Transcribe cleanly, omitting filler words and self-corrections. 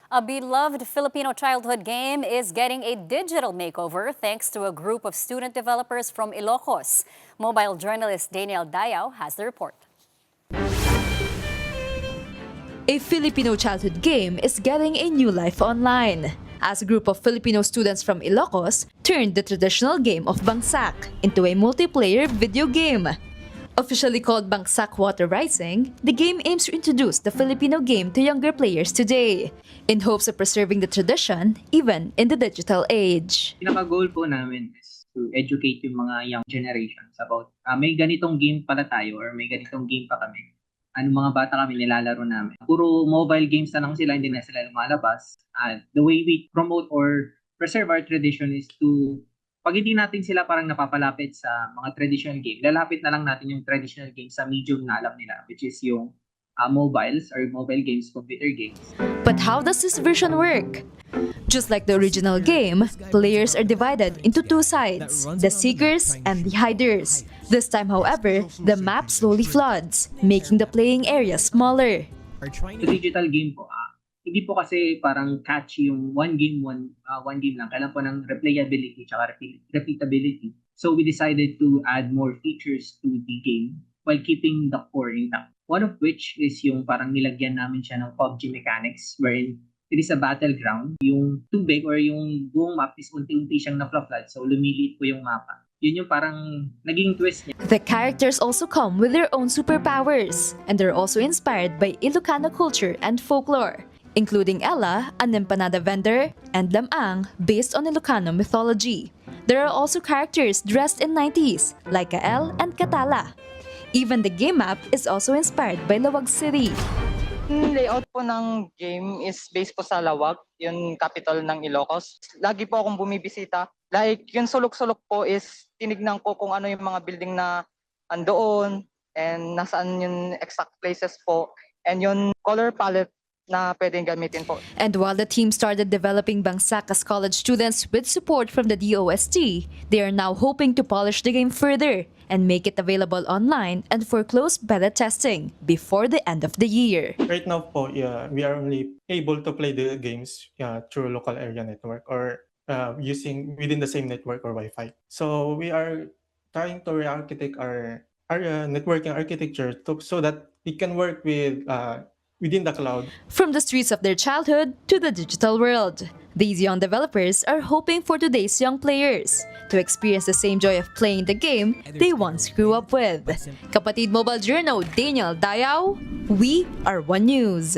A beloved Filipino childhood game is getting a digital makeover thanks to a group of student developers from Ilocos. Mobile journalist Daniel Dayao has the report. A Filipino childhood game is getting a new life online, as a group of Filipino students from Ilocos turned the traditional game of Bangsak into a multiplayer video game. Officially called Bangsak Water Rising, the game aims to introduce the Filipino game to younger players today, in hopes of preserving the tradition even in the digital age. Pinaka-goal po namin is to educate yung mga young generations about may ganitong game pala tayo or may ganitong game pa kami. Ano mga bata kami nilalaro namin. Puro mobile games na lang sila, hindi na sila lumalabas. The way we promote or preserve our tradition is to, pag hindi natin sila parang napapalapit sa mga traditional game, lalapit na lang natin yung traditional game sa medium na alam nila, which is yung mobiles or mobile games, computer games. But how does this version work? Just like the original game, players are divided into two sides, the seekers and the hiders. This time, however, the map slowly floods, making the playing area smaller. The digital game po, hindi po kasi parang catchy yung one game lang. Kailangan po ng replayability at repeatability. So we decided to add more features to the game while keeping the core intact. One of which is yung parang nilagyan namin siya ng PUBG mechanics wherein it is a battleground. Yung tubig or yung buong map is unti-unti siyang na-flood, so lumiliit po yung mapa. Yun yung parang naging twist niya. The characters also come with their own superpowers, and they're also inspired by Ilocano culture and folklore, including Ella, an empanada vendor, and Lamang, based on Ilocano mythology. There are also characters dressed in 90s, like Kael and Katala. Even the game map is also inspired by Lawag City. Yung layout po ng game is based po sa Lawag, yung capital ng Ilocos. Lagi po akong bumibisita. Like, yung sulok-sulok po is tinignan ko kung ano yung mga building na andoon and nasaan yung exact places po and yung color palette na pwedeng gamitin po. And while the team started developing Bangsak as college students with support from the DOST, they are now hoping to polish the game further and make it available online and for close beta testing before the end of the year. Right now po, we are only able to play the games through local area network or using within the same network or Wi-Fi. So we are trying to re-architect our networking architecture so that it can work with within the cloud. From the streets of their childhood to the digital world, these young developers are hoping for today's young players to experience the same joy of playing the game they once grew up with. Kapatid Mobile Journal, Daniel Dayao, we are One News.